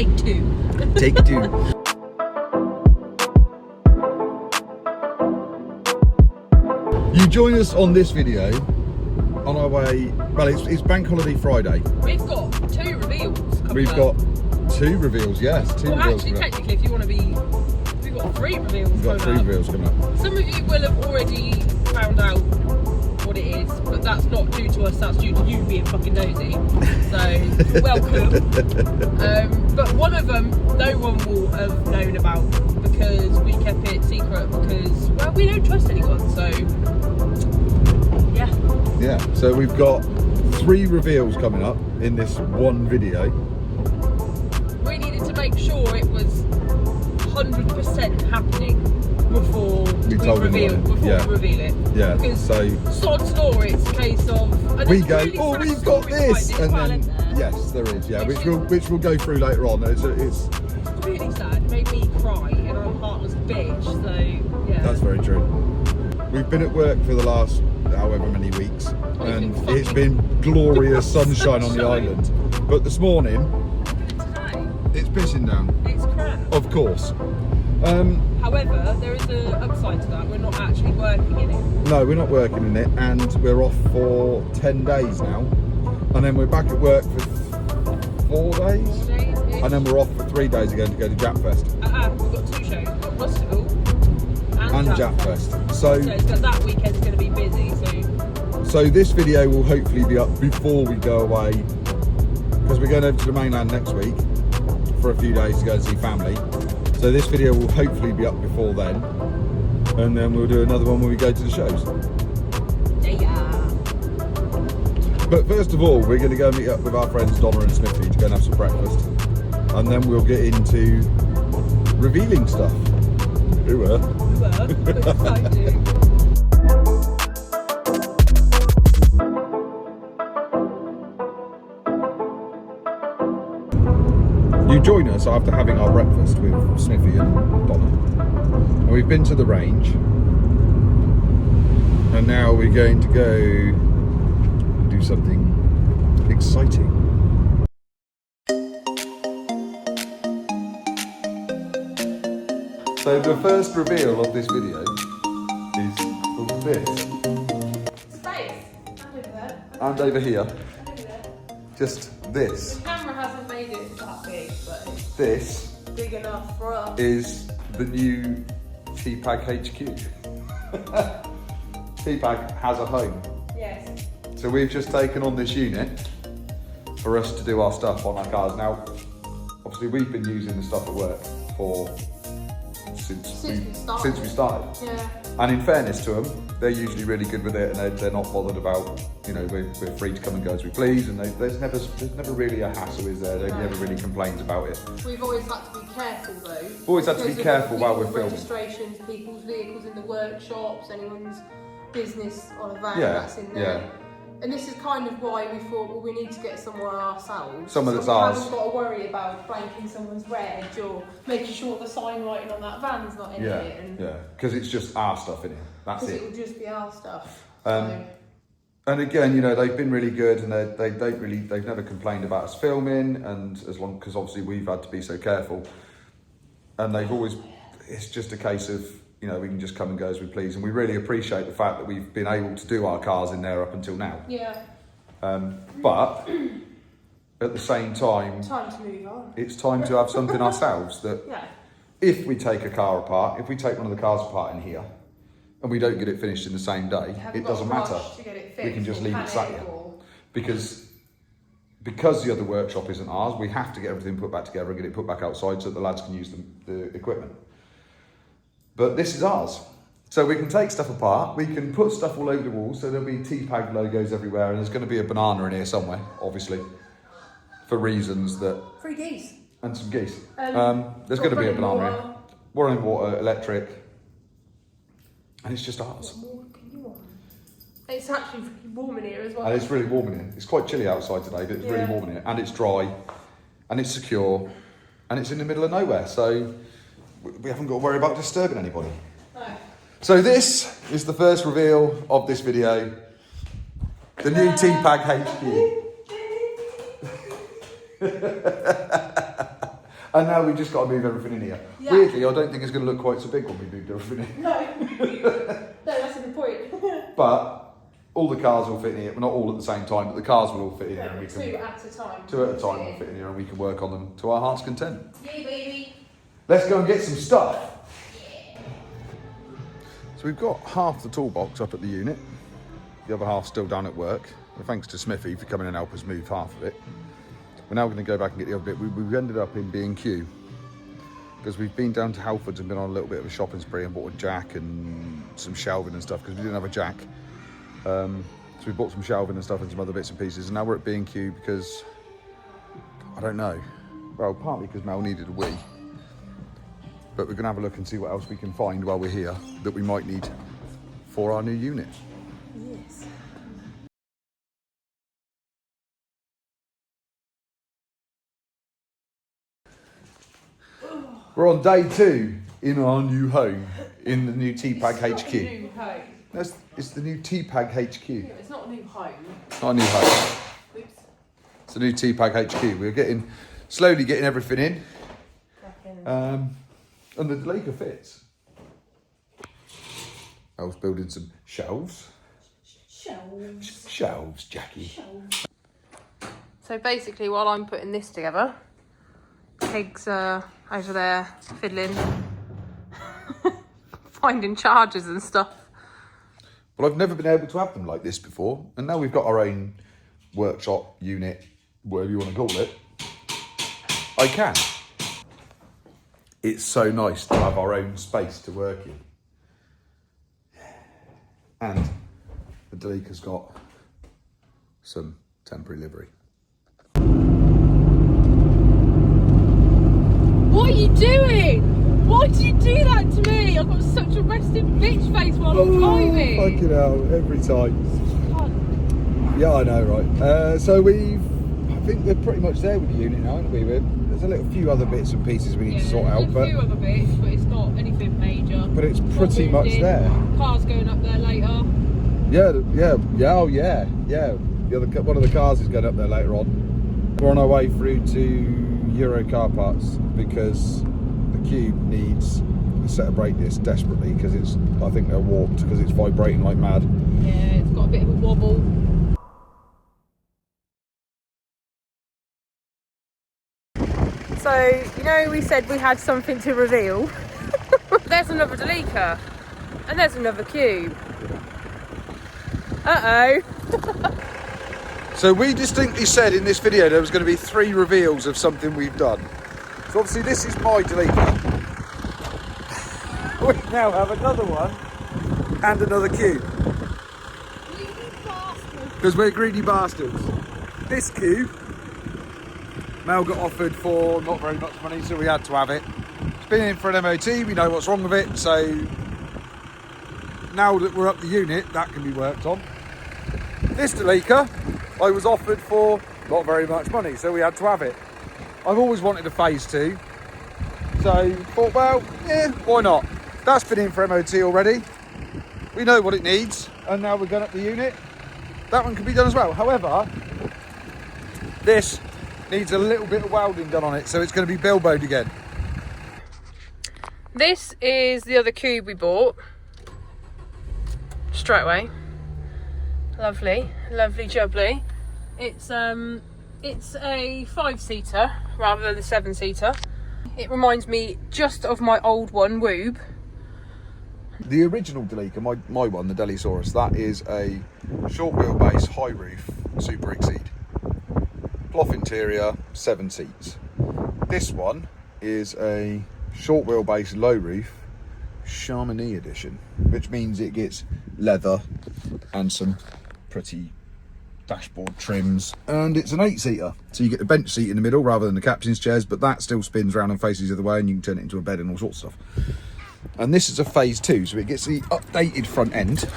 Take two. Take two. You join us on this video on our way. Well, it's Bank Holiday Friday. We've got 2 reveals coming We've up. got 2 reveals, yes. 2 well, reveals. actually, technically, if you want to be, we've got 3 reveals We've got 3 coming up. reveals coming up. Some of you will have already found out what it is, but that's not due to us, that's due to you being fucking nosy. So, welcome. But one of them, no one will have known about because we kept it secret because, well, we don't trust anyone, so, yeah. Yeah, so we've got 3 reveals coming up in this one video. We needed to make sure it was 100% happening before we reveal it. Yeah. Because so sod's law, it's a case of we go, oh, we've got this, and then yes, there is, yeah, which we'll go through later on. It's really sad. It made me cry, and I'm a heartless bitch. So yeah. That's very true. We've been at work for the last however many weeks, and it's been glorious sunshine on the island. But this morning, Today, it's pissing down. it's crap. Of course. However, there is an upside to that. We're not actually working in it. No, we're not working in it, and we're off for 10 days now, and then we're back at work for 4 days, 4 days. and then we're off for 3 days again to go to Japfest We've got 2 shows. We've got Rustival and Japfest. So that weekend's going to be busy. So this video will hopefully be up before we go away, because we're going over to the mainland next week for a few days to go and see family. So this video will hopefully be up before then, and then we'll do another one when we go to the shows. Yeah. But first of all, we're going to go meet up with our friends Donna and Smithy to go and have some breakfast, and then we'll get into revealing stuff. Exciting. You join us after having our breakfast with Smithy and Donna. And we've been to the range, and now we're going to go do something exciting. So the first reveal of this video is this. Space. And over there. And over here, And over there. just this. The camera hasn't made it that big, but it's This big enough for us. is the new TPAG HQ. TPAG has a home. Yes. So we've just taken on this unit for us to do our stuff on our cars. Now, obviously we've been using the stuff at work since we started. Yeah. And in fairness to them, they're usually really good with it, and they're not bothered about, you know, we're free to come and go as we please, and there's never really a hassle, is there? Nobody ever really complains about it. We've always had to be careful though. Always had to be careful while we're filming. Registrations, people's vehicles in the workshops, anyone's business on a van that's in there. Yeah. And this is kind of why we thought, well, we need to get somewhere ourselves. Somewhere that's we ours. haven't got to worry about blanking someone's reg or making sure the sign writing on that van's not in it. And because it's just our stuff in it. That's it. It will just be our stuff. And again, you know, they've been really good, and they've never complained about us filming, and because obviously we've had to be so careful, and it's just a case of, you know, we can just come and go as we please, and we really appreciate the fact that we've been able to do our cars in there up until now. Yeah. But at the same time, Time to move on. it's time to have something ourselves that if we take a car apart, if we take one of the cars apart in here, and we don't get it finished in the same day, it doesn't matter. We can just leave it sat here. Because the other workshop isn't ours, we have to get everything put back together and get it put back outside so that the lads can use the equipment. But this is ours. So we can take stuff apart, we can put stuff all over the walls, so there'll be TPAG logos everywhere, and there's going to be a banana in here somewhere, obviously, for reasons that... 3 geese. And some geese. There's going to be a banana here. Running water, electric, and it's just ours. What more can you want? It's actually really warm in here as well. And it's really warm in here. It's quite chilly outside today, but it's really warm in here. And it's dry, and it's secure, and it's in the middle of nowhere, so we haven't got to worry about disturbing anybody. No. So this is the first reveal of this video. The new TPAG HQ. And now we've just got to move everything in here. Yeah. Weirdly, I don't think it's going to look quite so big when we moved everything in. No, that's a good point. But all the cars will fit in here. Well, not all at the same time, but the cars will all fit in here. And we can, two at a time. Two at a time will fit in here, and we can work on them to our heart's content. Yay, baby. Let's go and get some stuff. Yeah. So we've got half the toolbox up at the unit. The other half still down at work. Well, thanks to Smithy for coming and help us move half of it. We're now going to go back and get the other bit. We've ended up in B&Q because we've been down to Halfords and been on a little bit of a shopping spree and bought a jack and some shelving and stuff because we didn't have a jack. So we bought some shelving and stuff and some other bits and pieces. And now we're at B&Q because, I don't know. Well, partly because Mel needed a wee. But we're going to have a look and see what else we can find while we're here that we might need for our new unit. Yes. We're on day 2 in our new home, in the new TPAG HQ. It's not a new home. It's the new TPAG HQ. Yeah, it's not a new home. Not a new home. Oops. It's the new TPAG HQ. We're slowly getting everything in. And the Delaker fits. I was building some shelves. Shelves, Jackie. Shelves. So basically, while I'm putting this together, Peg's over there fiddling, finding chargers and stuff. Well, I've never been able to have them like this before, and now we've got our own workshop unit, whatever you want to call it. I can. It's so nice to have our own space to work in. And the Delaker's got some temporary livery. What are you doing? Why did you do that to me? I've got such a resting bitch face while I'm driving. Fucking hell, every time. Yeah, I know, right? So I think we're pretty much there with the unit now, aren't we? There's a few other bits and pieces we need to sort out. There's a few other bits, but it's not anything major. But it's pretty much there. Car's going up there later. Yeah. One of the cars is going up there later on. We're on our way through to Euro car parts because the Cube needs a set of brake discs desperately because I think they're warped because it's vibrating like mad. Yeah, it's got a bit of a wobble. So, you know, we said we had something to reveal. There's another Delaker and there's another Cube. Uh-oh. So we distinctly said in this video there was going to be 3 reveals of something we've done. So obviously this is my Delaker. We now have another one and another Cube. Greedy bastards. Because we're greedy bastards. This Cube, Mel got offered for not very much money, so we had to have it. It's been in for an MOT, we know what's wrong with it, so now that we're up the unit, that can be worked on. This Delaker, I was offered for not very much money, so we had to have it. I've always wanted a phase 2, so thought, well, yeah, why not? That's been in for MOT already. We know what it needs, and now we're going up the unit. That one can be done as well. However, this needs a little bit of welding done on it, so it's going to be bilbowed again. This is the other Cube we bought. Straight away. Lovely jubbly. It's a 5-seater rather than the 7-seater. It reminds me just of my old one, Woob. The original Delaker, my one, the Delisaurus, that is a short wheelbase, high roof, Super Exceed. Cloth interior, 7 seats. This one is a short wheelbase, low roof, Chamonix edition, which means it gets leather and some pretty dashboard trims, and it's an 8-seater, so you get the bench seat in the middle rather than the captain's chairs, but that still spins around and faces the other way, and you can turn it into a bed and all sorts of stuff. And this is a phase 2, so it gets the updated front end.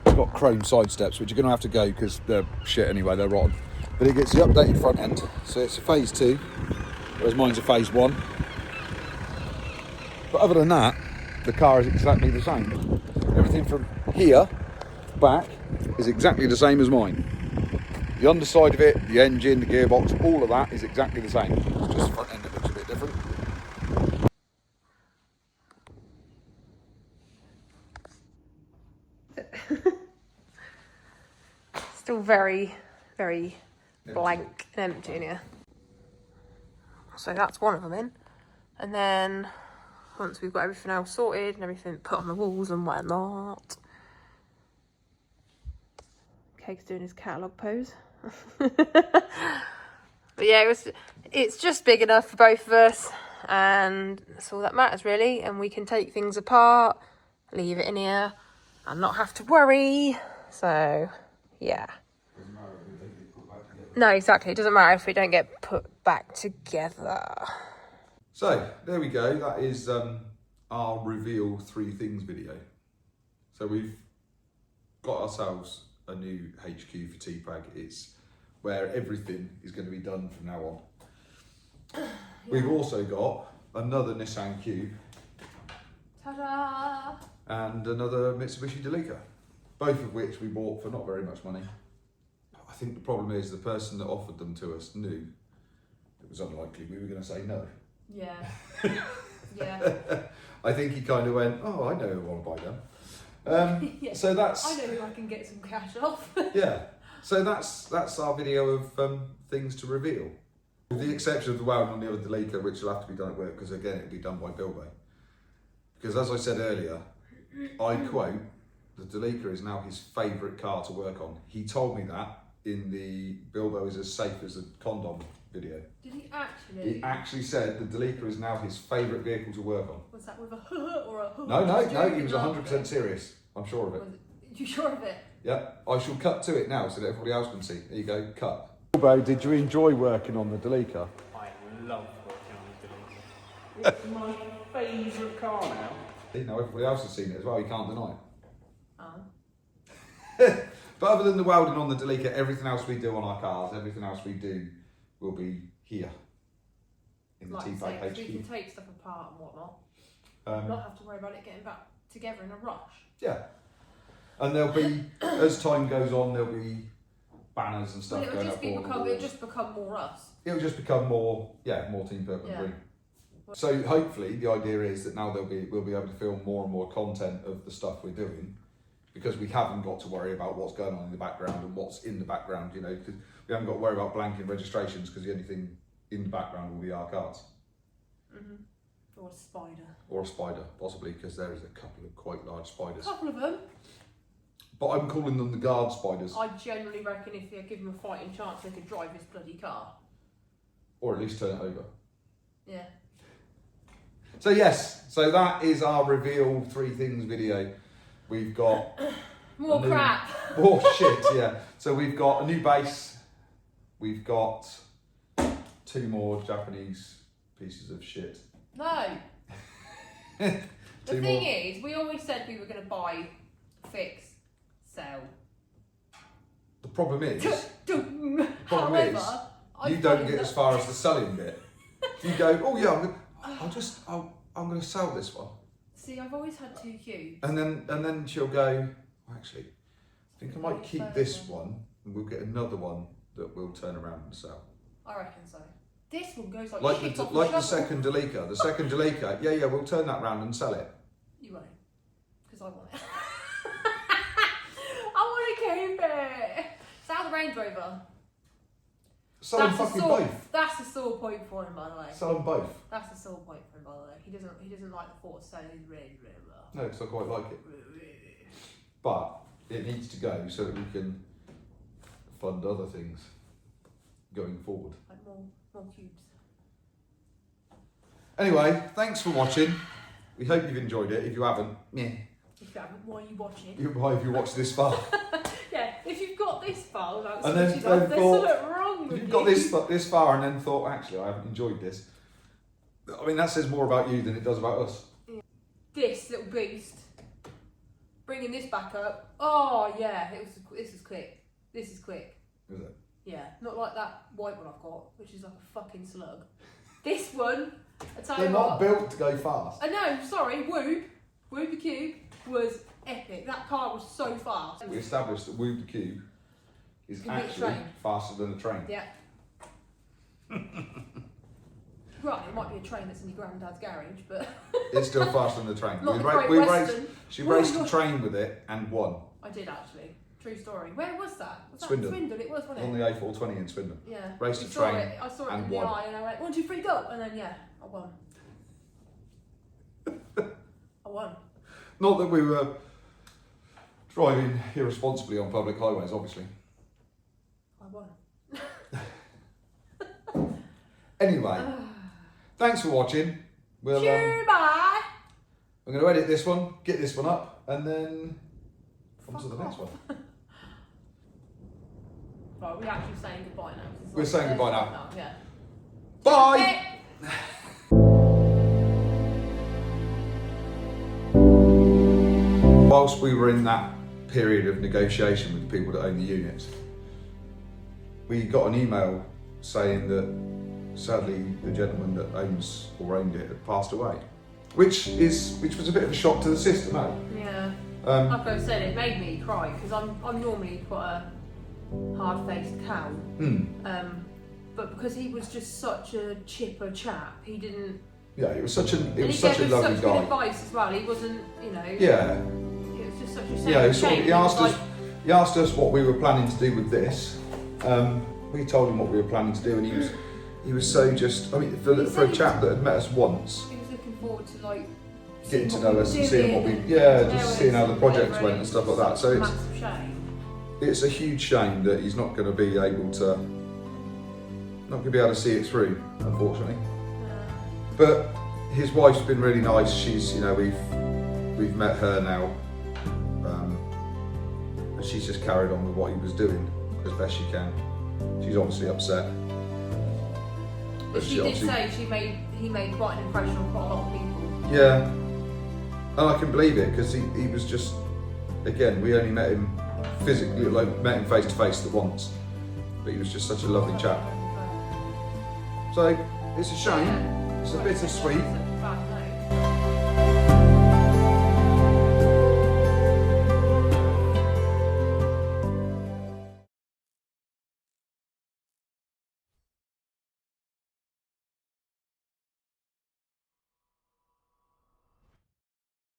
It's got chrome side steps, which you're going to have to go because they're shit anyway, they're rotten, but it gets the updated front end, so it's a phase 2, whereas mine's a phase 1. But other than that, the car is exactly the same. Everything from here back is exactly the same as mine. The underside of it, the engine, the gearbox, all of that is exactly the same. It's just the front end that looks a bit different. Still very, very blank and empty in here. So that's one of them in. And then once we've got everything else sorted and everything put on the walls and whatnot. Cake's doing his catalogue pose. But yeah, it's just big enough for both of us, and that's all that matters really. And we can take things apart, leave it in here, and not have to worry. So yeah. No, exactly. It doesn't matter if we don't get put back together. So there we go. That is our reveal 3 things video. So we've got ourselves a new HQ for TPAG. It's where everything is going to be done from now on. Yeah. We've also got another Nissan Cube. Ta-da! And another Mitsubishi Delica. Both of which we bought for not very much money. I think the problem is the person that offered them to us knew it was unlikely we were going to say no. Yeah. Yeah. I think he kind of went, oh, I know who I want to buy them. Yeah. So that's... I know who I can get some cash off. Yeah. So that's our video of things to reveal. With the exception of the welding on the other Delica, which will have to be done at work, because again, it'll be done by Bilbo. Because as I said earlier, I quote, the Delica is now his favourite car to work on. He told me that in the Bilbo is as safe as a condom video. Did he actually? He actually said the Delica is now his favourite vehicle to work on. Was that with a huh or a huh? No, he was 100% serious. I'm sure of it. You sure of it? Yeah, I shall cut to it now so that everybody else can see. There you go, cut. Bilbo, did you enjoy working on the Delica? I love working on the Delica. It's my favourite car now. You know, everybody else has seen it as well, you can't deny it. Oh. But other than the welding on the Delica, everything else we do on our cars, everything else we do will be here in the TPAG HQ. We can take stuff apart and whatnot. Not have to worry about it getting back together in a rush. Yeah. And there'll be, as time goes on, there'll be banners and stuff going up. It'll just become more us. It'll just become more Team Purple and Green. So hopefully the idea is that now we'll be able to film more and more content of the stuff we're doing, because we haven't got to worry about what's going on in the background and what's in the background, you know, because we haven't got to worry about blanking registrations, because the only thing in the background will be our cars. Mm-hmm. Or a spider. Or a spider, possibly, because there is a couple of quite large spiders. A couple of them. But I'm calling them the guard spiders. I generally reckon if you give them a fighting chance, they could drive this bloody car. Or at least turn it over. Yeah. So yes, so that is our reveal 3 things video. We've got more crap. More shit, yeah. So we've got a new base. We've got 2 more Japanese pieces of shit. No. The thing is, we always said we were going to buy, fix, sell. The problem is, however, you don't get as far as the selling bit. You go, oh yeah, I'm going to sell this one. See, I've always had 2 cubes. And then she'll go, actually, I think I might keep this one, and we'll get another one that we'll turn around and sell. I reckon so. This one goes like the second Delica. The second Delica, yeah, we'll turn that round and sell it. You won't, because I want it. I want to keep it. Sell the Range Rover. Sell them fucking both. That's a sore point for him, by the way. Sell them both. That's a sore point for him, by the way. He doesn't like the thought of selling his Range Rover. No, because I quite like it. But it needs to go so that we can fund other things going forward. Like more cubes. Anyway, thanks for watching. We hope you've enjoyed it. If you haven't, yeah. If you haven't, why are you watching? Why have you watched this far? Yeah, if you've got this far without and then switching off, there's something wrong with you. You've got this far and then thought, actually, I haven't enjoyed this. I mean, that says more about you than it does about us. Yeah. This little beast. Bringing this back up. Oh, yeah, this is quick. This is quick. Is it? Yeah, not like that white one I've got, which is like a fucking slug. This one, I tell They're you not what. built to go fast. I know, sorry, Whoop the Cube was epic. That car was so fast. We established that Woo the Cube is Can beat a actually train. faster than a train. Yeah. Right, it might be a train that's in your granddad's garage, but It's still faster than the train. Not the Great Western. She Oh, raced a you're- train with it and won I did actually. True story. Where was that? Was that Swindon. Swindon? It was, wasn't on it? the A420 in Swindon. Yeah. Raced You a saw train it. I saw it and in the won. eye, and I went 1, 2, 3, go, and then yeah, I won. I won. Not that we were driving irresponsibly on public highways, obviously. I won. Anyway, thanks for watching. We'll, Bye. I'm going to edit this one, get this one up, and then on to the next one. Right, we're actually saying goodbye now. 'cause it's We're saying goodbye now. Yeah. Bye! Whilst we were in that period of negotiation with the people that own the units, we got an email saying that sadly the gentleman that owns or owned it had passed away, which was a bit of a shock to the system, eh? Yeah. Um, Like I said, it made me cry because I'm normally quite a hard-faced cow. But because he was just such a chipper chap, he didn't. yeah, it was such a And he lovely gave us such good guy. advice as well. He wasn't, you know. Yeah, It was just such a shame. yeah. He asked was us. He asked us what we were planning to do with this. We told him what we were planning to do, and he was so just. I mean, for a chap that had met us once, He was looking forward to like getting to seeing know what us we and were seeing what we, doing just seeing how the projects whatever, went and stuff like that. So it's a massive shame. it's a huge shame that he's not going to be able to see it through, unfortunately. But his wife's been really nice. She's, we've met her now, and she's just carried on with what he was doing as best she can. She's obviously upset, But she did say he made quite an impression on quite a lot of people. yeah, and I can believe it because he was just, again, we only met him physically, met him face to face the once, but he was just such a lovely chap. So it's a shame. It's a bittersweet. Bad